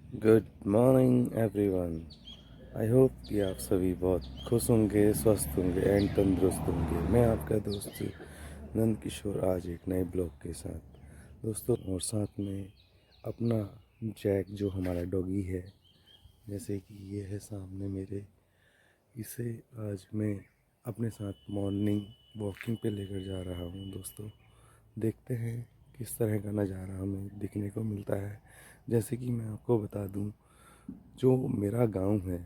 Good morning everyone. I hope कि आप सभी बहुत खुश होंगे, स्वस्थ होंगे एंड तंदुरुस्त होंगे। मैं आपका दोस्त नंद किशोर आज एक नए ब्लॉग के साथ दोस्तों, और साथ में अपना जैक जो हमारा डॉगी है, जैसे कि ये है सामने मेरे, इसे आज मैं अपने साथ मॉर्निंग वॉकिंग पे लेकर जा रहा हूँ। दोस्तों देखते हैं किस तरह का नज़ारा हमें दिखने को मिलता है। जैसे कि मैं आपको बता दूं, जो मेरा गांव है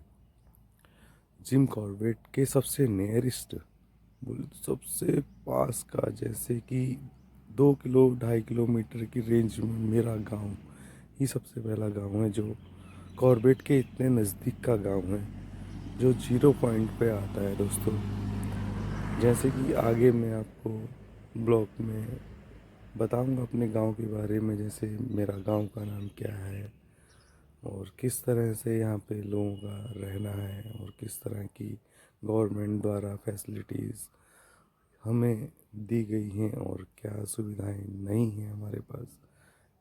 जिम कॉर्बेट के सबसे नियरेस्ट, बोले तो सबसे पास का, जैसे कि 2 किलो 2.5 किलोमीटर की रेंज में मेरा गांव ही सबसे पहला गांव है, जो कॉर्बेट के इतने नज़दीक का गांव है, जो 0 पॉइंट पे आता है। दोस्तों जैसे कि आगे मैं आपको ब्लॉग में बताऊंगा अपने गांव के बारे में, जैसे मेरा गांव का नाम क्या है और किस तरह से यहाँ पे लोगों का रहना है और किस तरह की गवर्नमेंट द्वारा फैसिलिटीज़ हमें दी गई हैं और क्या सुविधाएं नहीं हैं हमारे पास,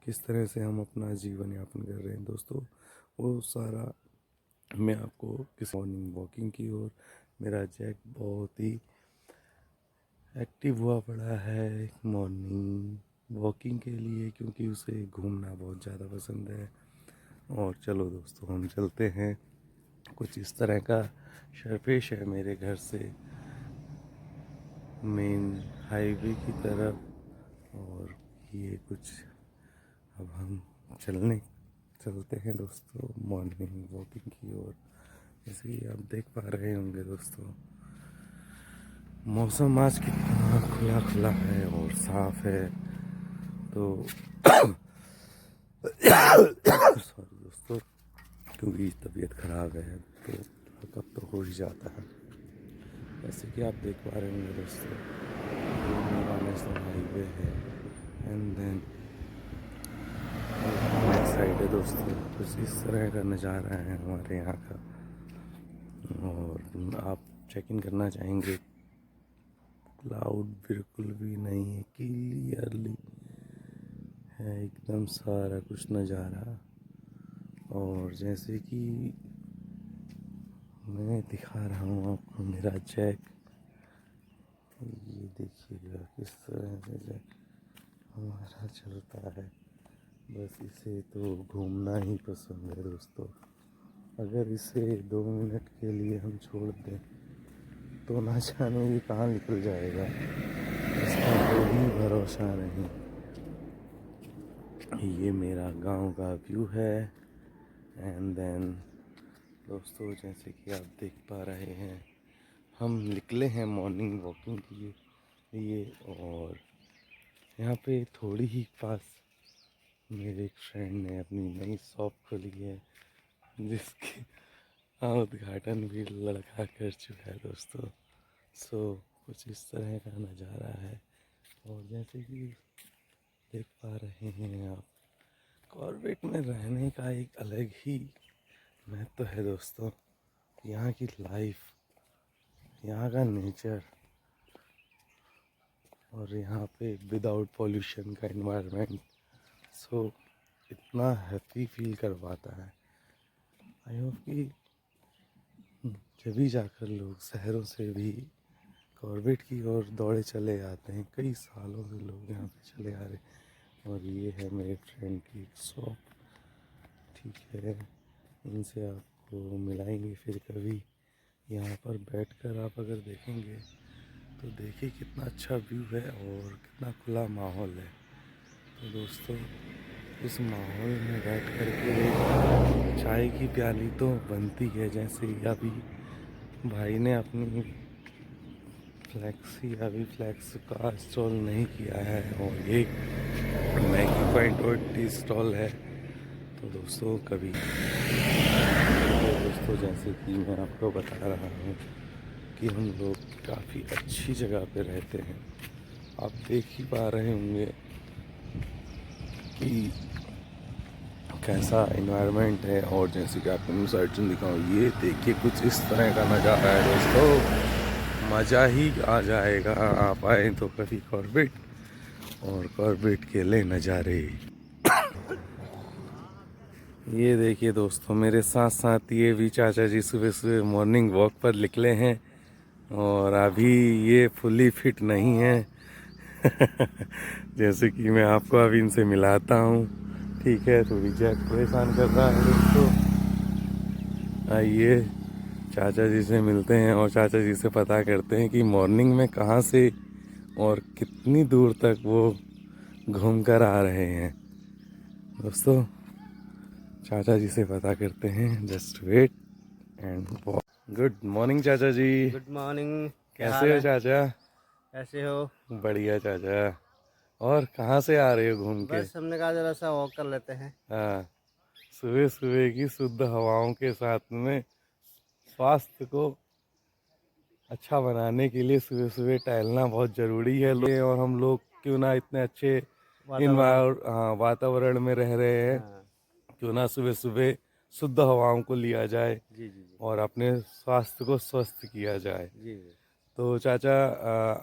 किस तरह से हम अपना जीवन यापन कर रहे हैं। दोस्तों वो सारा मैं आपको किस मॉर्निंग वॉकिंग की ओर, मेरा जैक बहुत ही एक्टिव हुआ पड़ा है मॉर्निंग वॉकिंग के लिए, क्योंकि उसे घूमना बहुत ज़्यादा पसंद है। और चलो दोस्तों हम चलते हैं। कुछ इस तरह का सरपेश है मेरे घर से मेन हाईवे की तरफ, और ये कुछ अब हम चलते हैं दोस्तों मॉर्निंग वॉकिंग की ओर। जैसे कि आप देख पा रहे होंगे दोस्तों, मौसम आज कितना खुला खुला है और साफ है। तो सॉरी दोस्तों, क्योंकि तबीयत ख़राब है तो कब तो हो ही जाता है। जैसे कि आप देख पा रहे होंगे दोस्तों, ये मेरा नेशनल हाईवे है एंड देन साइड है दोस्तों। कुछ इस तरह का नज़ारा है हमारे यहाँ का, और आप चेक इन करना चाहेंगे, क्लाउड बिल्कुल भी नहीं है, क्लियरली है एकदम सारा कुछ नज़ारा। और जैसे कि मैं दिखा रहा हूँ आपको मेरा जैक, ये देखिएगा किस तरह से जैक हमारा चलता है। बस इसे तो घूमना ही पसंद है दोस्तों। अगर इसे 2 मिनट के लिए हम छोड़ दें तो ना जाने ये कहाँ निकल जाएगा, इसका कोई भरोसा नहीं। ये मेरा गांव का व्यू है एंड देन दोस्तों, जैसे कि आप देख पा रहे हैं, हम निकले हैं मॉर्निंग वॉकिंग के लिए। और यहाँ पे थोड़ी ही पास मेरे एक फ्रेंड ने अपनी नई शॉप खोली है, जिसके उद्घाटन भी लड़का कर चुका है दोस्तों। सो कुछ इस तरह का नज़ारा है। और जैसे कि देख पा रहे हैं आप, कॉर्बेट में रहने का एक अलग ही महत्व है दोस्तों। यहाँ की लाइफ, यहाँ का नेचर, और यहाँ पे विदाउट पॉल्यूशन का इन्वायरमेंट, सो इतना हैप्पी फील करवाता है। आई होप कि जब भी जाकर लोग शहरों से भी कॉर्बेट की ओर दौड़े चले आते हैं, कई सालों से लोग यहाँ पे चले आ रहे हैं। और ये है मेरे फ्रेंड की एक शॉप, ठीक है, इनसे आपको मिलाएंगे फिर कभी। यहाँ पर बैठकर आप अगर देखेंगे तो देखिए कितना अच्छा व्यू है और कितना खुला माहौल है। तो दोस्तों इस माहौल में बैठ कर के चाय की प्याली तो बनती है। जैसे अभी भाई ने अपनी फ्लैक्स का स्टॉल नहीं किया है और एक मैगी पॉइंट और टी स्टॉल है। तो दोस्तों कभी, तो दोस्तों जैसे कि मैं आपको बता रहा हूँ कि हम लोग काफ़ी अच्छी जगह पे रहते हैं। आप देख ही पा रहे होंगे कि कैसा इन्वायरमेंट है। और जैसे कि आपको साइड से दिखाऊँ, ये देखिए कुछ इस तरह का नज़ारा है दोस्तों, मज़ा ही आ जाएगा। आप आए तो कभी कॉर्बेट, और कॉर्बेट के ले नज़ारे। ये देखिए दोस्तों, मेरे साथ साथ ये भी चाचा जी सुबह सुबह मॉर्निंग वॉक पर निकले हैं और अभी ये फुली फिट नहीं है। जैसे कि मैं आपको अभी इनसे मिलाता हूँ। ठीक है, तो विजय परेशान कर रहा है दोस्तों। आइए चाचा जी से मिलते हैं और चाचा जी से पता करते हैं कि मॉर्निंग में कहाँ से और कितनी दूर तक वो घूम कर आ रहे हैं। दोस्तों चाचा जी से पता करते हैं, just wait and walk. Good morning चाचा जी। Good morning. क्या हाल कैसे हो है? चाचा? कैसे हो? बढ़िया चाचा। और कहाँ से आ रहे हो घूम के? बस हमने कहा जरा सा वॉक कर लेते हैं। हाँ, सुबह सुबह की शुद्ध हवाओं के साथ में स्वास्थ्य को अच्छा बनाने के लिए सुबह सुबह टहलना बहुत ज़रूरी है। और हम लोग क्यों ना इतने अच्छे वातावरण। वातावरण में रह रहे हैं, हाँ। क्यों ना सुबह सुबह शुद्ध हवाओं को लिया जाए जी जी जी। और अपने स्वास्थ्य को स्वस्थ किया जाए। जी जी। तो चाचा,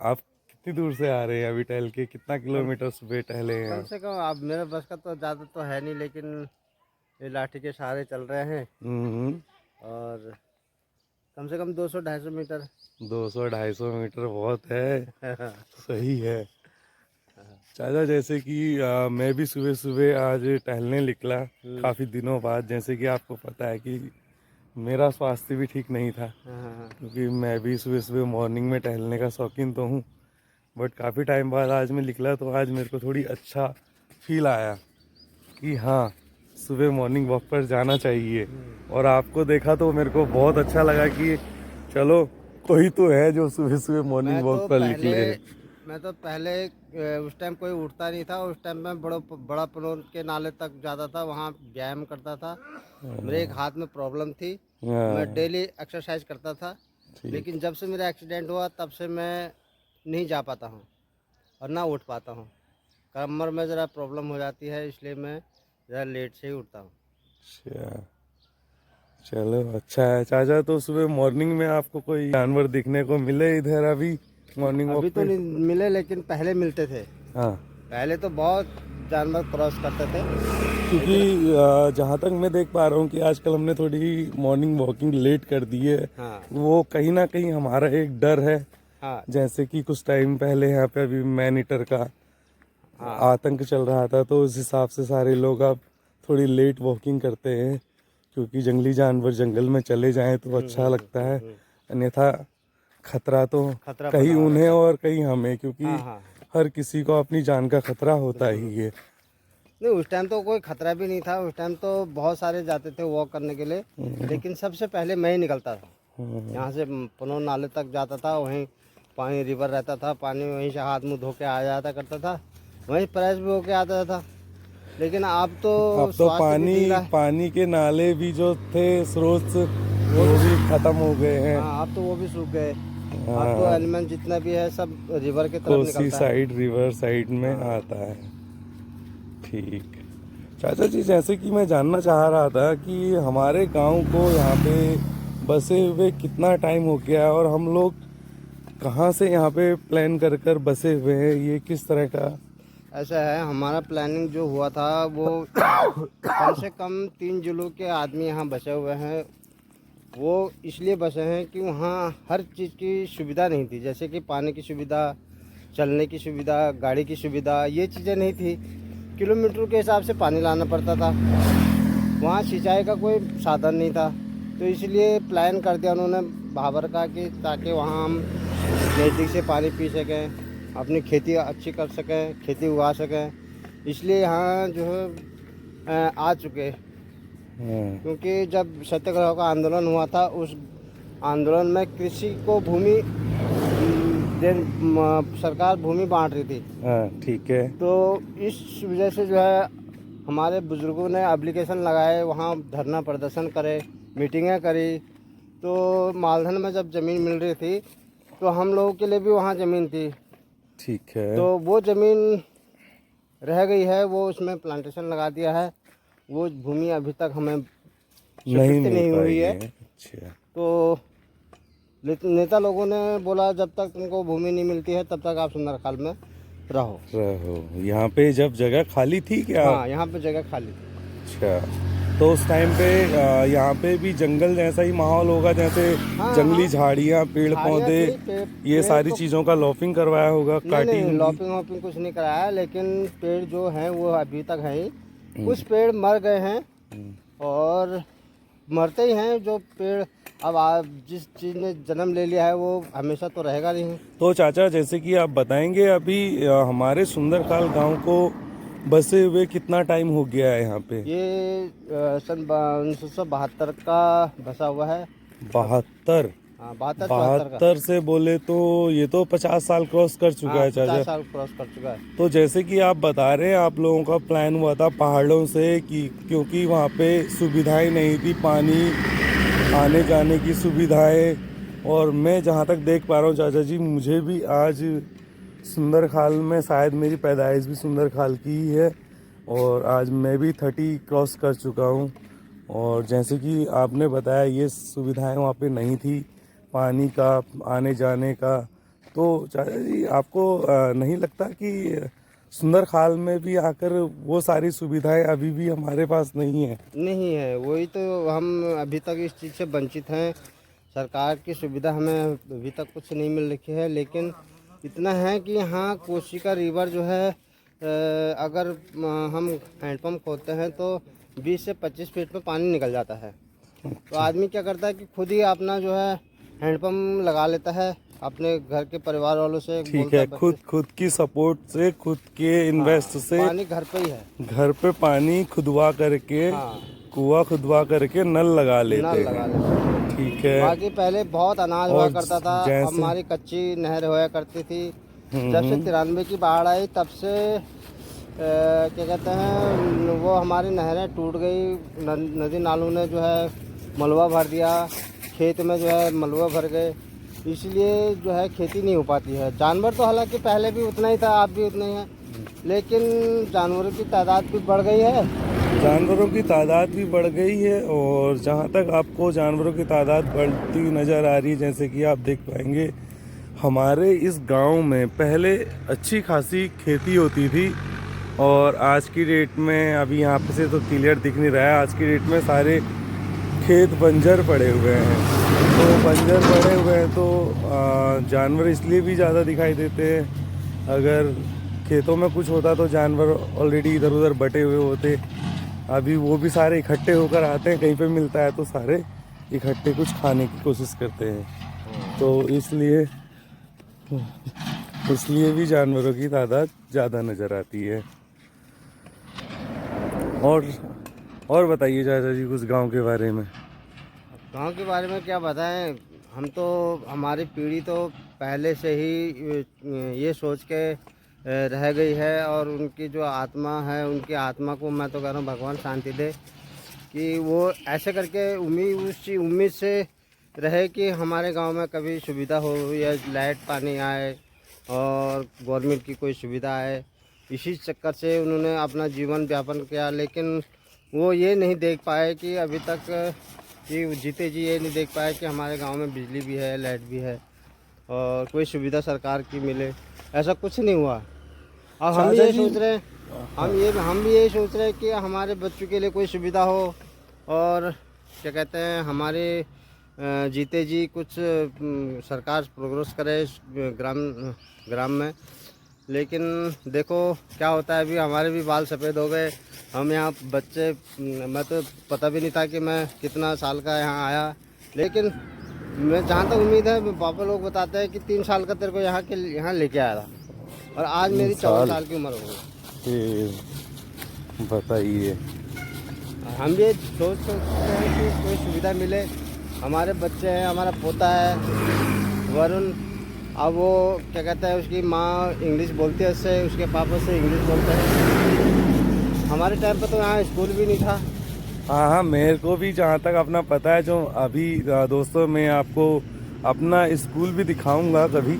आप कितनी दूर से आ रहे हैं अभी टहल के? कितना कम किलोमीटर सुबह टहले हैं कम आप? से कम अब मेरे बस का तो ज़्यादा तो है नहीं, लेकिन ये लाठी के सहारे चल रहे हैं। हम्म। और कम से कम 200-250 मीटर। 200-250 मीटर बहुत है। सही है चाचा। जैसे कि मैं भी सुबह सुबह आज टहलने निकला काफ़ी दिनों बाद। जैसे कि आपको पता है कि मेरा स्वास्थ्य भी ठीक नहीं था, हाँ। क्योंकि मैं भी सुबह सुबह मॉर्निंग में टहलने का शौकीन तो हूँ। बट काफ़ी टाइम बाद आज मैं निकला तो आज मेरे को थोड़ी अच्छा फील आया कि हाँ, सुबह मॉर्निंग वॉक पर जाना चाहिए। और आपको देखा तो मेरे को बहुत अच्छा लगा कि चलो कोई तो है जो सुबह सुबह मॉर्निंग मैं वॉक तो पर पहले निकले हैं। मैं तो पहले उस टाइम कोई उठता नहीं था। उस टाइम मैं बड़ा पनोर के नाले तक जाता था, वहाँ व्यायाम करता था। मेरे एक हाथ में प्रॉब्लम थी। मैं हाँ, डेली एक्सरसाइज करता था। ठीक। लेकिन जब से मेरा एक्सीडेंट हुआ तब से मैं नहीं जा पाता हूँ और ना उठ पाता हूँ। कमर में ज़रा प्रॉब्लम हो जाती है, इसलिए मैं ज़रा लेट से ही उठता हूँ। अच्छा, चलो अच्छा है चाचा। तो सुबह मॉर्निंग में आपको कोई जानवर दिखने को मिले इधर अभी मॉर्निंग वॉक अभी तो पे? नहीं मिले, लेकिन पहले मिलते थे। हाँ, पहले तो बहुत जानवर क्रॉस करते थे, क्योंकि लेकिन जहाँ तक मैं देख पा रहा हूँ कि आजकल हमने थोड़ी मॉर्निंग वॉकिंग लेट कर दी है। हाँ वो कहीं ना कहीं हमारा एक डर है। हाँ जैसे कि कुछ टाइम पहले यहाँ पे अभी मैन ईटर का हाँ। आतंक चल रहा था, तो उस हिसाब से सारे लोग अब थोड़ी लेट वॉकिंग करते हैं, क्योंकि जंगली जानवर जंगल में चले जाएं तो अच्छा लगता है। अन्यथा खतरा तो खतरा बना कहीं हुआ उन्हें रहता है। और कहीं हमें, क्योंकि हाँ हाँ। हर किसी को अपनी जान का खतरा होता बिल्कुल। ही है। नहीं, उस टाइम तो कोई खतरा भी नहीं था। उस टाइम तो बहुत सारे जाते थे वॉक करने के लिए, लेकिन सबसे पहले मैं ही निकलता था। यहाँ से पनोर नाले तक जाता था, वहीं पानी रिवर रहता था, पानी वहीं से हाथ मुंह धो के आ जाता करता था, वहीं फ्रेश भी होके आता था। लेकिन अब तो अब तो स्वास्थ्य भी पानी ठीक रहा है। पानी के नाले भी जो थे स्रोत, वो वो भी भी खत्म हो गए हैं। हाँ, अब तो वो भी सूख गए। अब तो हाँ, एलिमेंट जितना भी है सब रिवर की तरफ कोसी निकलता है। साइड, रिवर साइड में हाँ। आता है। ठीक। चाचा जी, जैसे कि मैं जानना चाह रहा था कि हमारे गांव को यहाँ पे बसे हुए कितना टाइम हो गया है, और हम लोग कहाँ से यहाँ पे प्लान कर कर बसे हुए हैं, ये किस तरह का? ऐसा है, हमारा प्लानिंग जो हुआ था वो कम से कम 3 जिलों के आदमी यहाँ बसे हुए हैं। वो इसलिए बसे हैं कि वहाँ हर चीज़ की सुविधा नहीं थी, जैसे कि पानी की सुविधा, चलने की सुविधा, गाड़ी की सुविधा, ये चीज़ें नहीं थी। किलोमीटर के हिसाब से पानी लाना पड़ता था। वहाँ सिंचाई का कोई साधन नहीं था, तो इसलिए प्लान कर दिया उन्होंने भाबर का कि ताकि वहाँ हम नज़दीक से पानी पी सकें, अपनी खेती अच्छी कर सकें, खेती उगा सकें। इसलिए यहाँ जो है आ चुके। हाँ, क्योंकि जब सत्याग्रह का आंदोलन हुआ था, उस आंदोलन में कृषि को भूमि सरकार भूमि बांट रही थी। हाँ, ठीक है। तो इस वजह से जो है हमारे बुजुर्गों ने एप्लीकेशन लगाए, वहाँ धरना प्रदर्शन करे, मीटिंगें करी। तो मालधन में जब ज़मीन मिल रही थी तो हम लोगों के लिए भी वहाँ ज़मीन थी। ठीक है। तो वो ज़मीन रह गई है, वो उसमें प्लांटेशन लगा दिया है। वो भूमि अभी तक हमें नहीं स्वीकृति मिल नहीं पाई हुई है। है। अच्छा। तो नेता लोगों ने बोला जब तक तुमको भूमि नहीं मिलती है तब तक आप सुंदरकाल में रहो। रहो यहाँ पे जब जगह खाली थी क्या? हाँ, यहाँ पे जगह खाली थी। अच्छा। तो उस टाइम पे यहाँ पे भी जंगल जैसा ही माहौल होगा, जैसे हाँ, जंगली हाँ। झाड़ियाँ, पेड़ झाड़ियाँ पौधे, थी, ये पेड़ सारी तो चीज़ों का लॉपिंग करवाया होगा, नहीं काटी नहीं होंगी। लॉपिंग वॉपिंग कुछ नहीं कराया, लेकिन पेड़ जो हैं वो अभी तक हैं ही। हम्म, कुछ पेड़ मर गए हैं हम्म। और मरते ही हैं जो पेड़। अब आप जिस चीज़ ने जन्म ले लिया है वो हमेशा तो रहेगा नहीं। तो चाचा, जैसे कि आप बताएंगे अभी हमारे सुंदरखाल गांव को बसे हुए कितना टाइम हो गया है यहाँ पे? ये सन 1972 का बसा हुआ है। 72? हाँ, 72-74 का। 72 से बोले तो ये तो 50 साल क्रॉस कर चुका हाँ, है 50 चाचा। साल क्रॉस कर चुका है। तो जैसे कि आप बता रहे हैं, आप लोगों का प्लान हुआ था पहाड़ों से, कि क्योंकि वहाँ पे सुविधाएं नहीं थी, पानी आने जाने की सुविधाएं। और मैं जहाँ तक देख पा रहा हूँ चाचा जी, मुझे भी आज सुंदरखाल में, शायद मेरी पैदाइश भी सुंदरखाल की ही है, और आज मैं भी 30 क्रॉस कर चुका हूँ। और जैसे कि आपने बताया, ये सुविधाएं वहाँ पे नहीं थी, पानी का, आने जाने का। तो चाचा जी, आपको नहीं लगता कि सुंदरखाल में भी आकर वो सारी सुविधाएं अभी भी हमारे पास नहीं है? नहीं है, वही तो हम अभी तक इस चीज़ से वंचित हैं। सरकार की सुविधा हमें अभी तक कुछ नहीं मिल रही है, लेकिन इतना है कि यहाँ कोसी का रिवर जो है, अगर हम हैंडपम्प खोदते हैं तो 20 से 25 फीट में पानी निकल जाता है। तो आदमी क्या करता है कि खुद ही अपना जो है हैंडपम्प लगा लेता है, अपने घर के परिवार वालों से ठीक बोलता है, बच्चे, खुद की सपोर्ट से, खुद के इन्वेस्ट से पानी घर पे ही है। घर पे पानी खुदवा करके, हाँ, कुआं खुदवा करके नल लगा नल लेते लगा हैं। लेते हैं। ठीक है। बाकी पहले बहुत अनाज हुआ और करता था। जैसे हमारी कच्ची नहर हुआ करती थी। जब से 93 की बाढ़ आई तब से क्या कहते हैं, वो हमारी नहरें टूट गई। नदी नालों ने जो है मलबा भर दिया, खेत में जो है मलबा भर गए, इसलिए जो है खेती नहीं हो पाती है। जानवर तो हालांकि पहले भी उतना ही था, आप भी उतना ही है, लेकिन जानवरों की तादाद भी बढ़ गई है। जानवरों की तादाद भी बढ़ गई है, और जहाँ तक आपको जानवरों की तादाद बढ़ती हुई नज़र आ रही है, जैसे कि आप देख पाएंगे, हमारे इस गांव में पहले अच्छी खासी खेती होती थी, और आज की डेट में, अभी यहाँ पे से तो क्लियर दिख नहीं रहा है, आज की डेट में सारे खेत बंजर पड़े हुए हैं। तो बंजर पड़े हुए हैं तो जानवर इसलिए भी ज़्यादा दिखाई देते हैं। अगर खेतों में कुछ होता तो जानवर ऑलरेडी इधर उधर बटे हुए होते। अभी वो भी सारे इकट्ठे होकर आते हैं, कहीं पे मिलता है तो सारे इकट्ठे कुछ खाने की कोशिश करते हैं। तो इसलिए भी जानवरों की तादाद ज़्यादा नज़र आती है। और बताइए चाचा जी कुछ गांव के बारे में। गांव के बारे में क्या बताएं, हम तो, हमारी पीढ़ी तो पहले से ही ये सोच के रह गई है, और उनकी जो आत्मा है, उनकी आत्मा को मैं तो कह रहा हूँ भगवान शांति दे, कि वो ऐसे करके उम्मीद से रहे कि हमारे गांव में कभी सुविधा हो, या लाइट पानी आए और गवर्नमेंट की कोई सुविधा आए। इसी चक्कर से उन्होंने अपना जीवन यापन किया, लेकिन वो ये नहीं देख पाए कि अभी तक, ये जीते जी ये नहीं देख पाए कि हमारे गांव में बिजली भी है, लाइट भी है, और कोई सुविधा सरकार की मिले, ऐसा कुछ नहीं हुआ। अब हम ये सोच रहे हैं, हम भी यही सोच रहे हैं कि हमारे बच्चों के लिए कोई सुविधा हो, और क्या कहते हैं, हमारे जीते जी कुछ सरकार प्रोग्रेस करे ग्राम में। लेकिन देखो क्या होता है, अभी हमारे भी बाल सफ़ेद हो गए। हम यहाँ बच्चे, मैं तो पता भी नहीं था कि मैं कितना साल का यहाँ आया, लेकिन मैं जहाँ तक उम्मीद है, पापा लोग बताते हैं कि 3 साल का तेरे को यहाँ लेके आया था, और आज मेरी 14 साल की उम्र हो गई। बताइए। हम भी सोचते हैं कि कोई सुविधा मिले। हमारे बच्चे हैं, हमारा पोता है वरुण, अब वो क्या कहता है, उसकी माँ इंग्लिश बोलती है उससे, उसके पापा से इंग्लिश बोलते हैं। हमारे टाइम पर तो यहाँ स्कूल भी नहीं था। हाँ, मेरे को भी जहाँ तक अपना पता है, जो अभी दोस्तों, मैं आपको अपना स्कूल भी दिखाऊंगा कभी।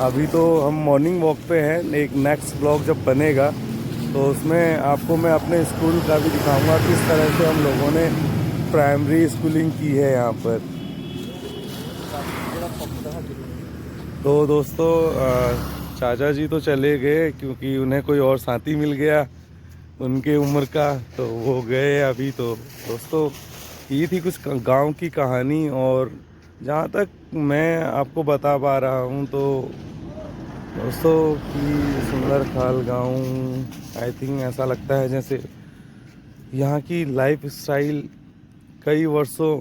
अभी तो हम मॉर्निंग वॉक पे हैं, एक नेक्स्ट ब्लॉग जब बनेगा तो उसमें आपको मैं अपने स्कूल का भी दिखाऊंगा, किस तरह से हम लोगों ने प्राइमरी स्कूलिंग की है यहाँ पर। तो दोस्तों, चाचा जी तो चले गए क्योंकि उन्हें कोई और साथी मिल गया, उनके उम्र का, तो वो गए अभी। तो दोस्तों ये थी कुछ गांव की कहानी। और जहाँ तक मैं आपको बता पा रहा हूँ तो दोस्तों कि सुंदरखाल गांव, आई थिंक ऐसा लगता है जैसे यहाँ की लाइफ स्टाइल कई वर्षों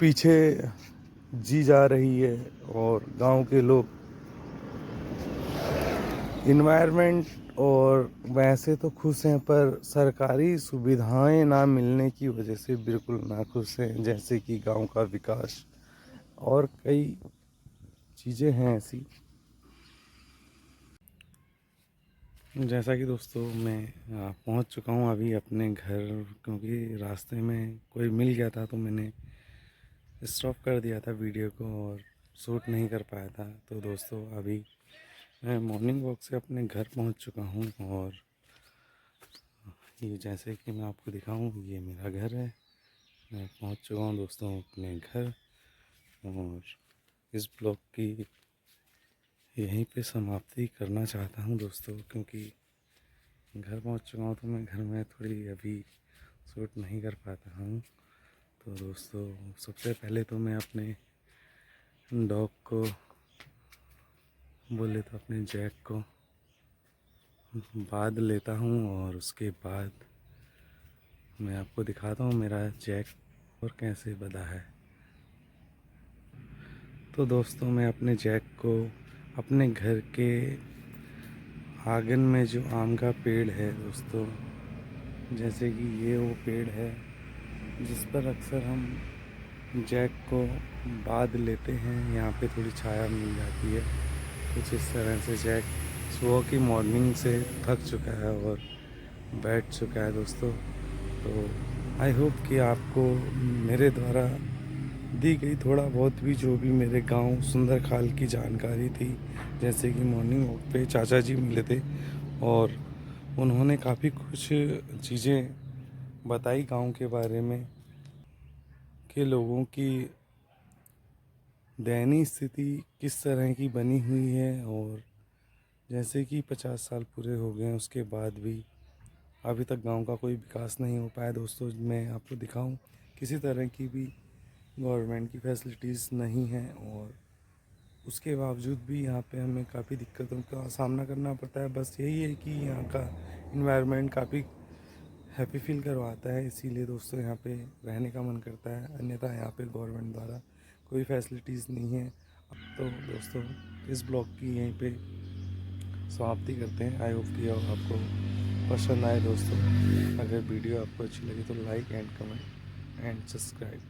पीछे जी जा रही है। और गांव के लोग इन्वायरमेंट और वैसे तो खुश हैं, पर सरकारी सुविधाएं ना मिलने की वजह से बिल्कुल ना खुश हैं। जैसे कि गांव का विकास और कई चीज़ें हैं ऐसी। जैसा कि दोस्तों मैं पहुंच चुका हूं अभी अपने घर, क्योंकि रास्ते में कोई मिल गया था तो मैंने स्टॉप कर दिया था वीडियो को और शूट नहीं कर पाया था। तो दोस्तों अभी मैं मॉर्निंग वॉक से अपने घर पहुंच चुका हूं। और ये जैसे कि मैं आपको दिखाऊं, ये मेरा घर है। मैं पहुंच चुका हूं दोस्तों अपने घर। और इस ब्लॉग की यहीं पे समाप्ति करना चाहता हूं दोस्तों, क्योंकि घर पहुंच चुका हूं तो मैं घर में थोड़ी अभी शूट नहीं कर पाता हूं। तो दोस्तों सबसे पहले तो मैं अपने डॉग को, बोले तो अपने जैक को बांध लेता हूं। और उसके बाद मैं आपको दिखाता हूं मेरा जैक और कैसे बंधा है। तो दोस्तों मैं अपने जैक को अपने घर के आंगन में, जो आम का पेड़ है दोस्तों, जैसे कि ये वो पेड़ है जिस पर अक्सर हम जैक को बांध लेते हैं। यहाँ पे थोड़ी छाया मिल जाती है। कुछ इस तरह से जैक सुबह की मॉर्निंग से थक चुका है और बैठ चुका है दोस्तों। तो आई होप कि आपको मेरे द्वारा दी गई थोड़ा बहुत भी, जो भी मेरे गांव सुंदरखाल की जानकारी थी, जैसे कि मॉर्निंग वॉक पे चाचा जी मिले थे और उन्होंने काफ़ी कुछ चीज़ें बताई गांव के बारे में, कि लोगों की दयनीय स्थिति किस तरह की बनी हुई है। और जैसे कि 50 साल पूरे हो गए हैं उसके बाद भी अभी तक गांव का कोई विकास नहीं हो पाया दोस्तों। मैं आपको दिखाऊं, किसी तरह की भी गवर्नमेंट की फैसिलिटीज़ नहीं है। और उसके बावजूद भी यहाँ पे हमें काफ़ी दिक्कतों का सामना करना पड़ता है। बस यही है कि यहाँ का इन्वायरमेंट काफ़ी हैप्पी फील करवाता है, इसीलिए दोस्तों यहाँ पे रहने का मन करता है। अन्यथा यहाँ पे गवर्नमेंट द्वारा कोई फैसिलिटीज़ नहीं है। तो दोस्तों इस ब्लॉग की यहीं पे समाप्ति करते हैं। आई होप कि आपको पसंद आए दोस्तों। अगर वीडियो आपको अच्छी लगी तो like and comment and subscribe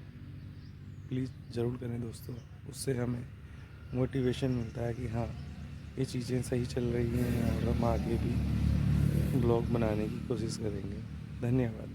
please ज़रूर करें दोस्तों। उससे हमें मोटिवेशन मिलता है कि हाँ ये चीज़ें सही चल रही हैं और हम आगे भी ब्लॉग बनाने की कोशिश करेंगे। धन्यवाद।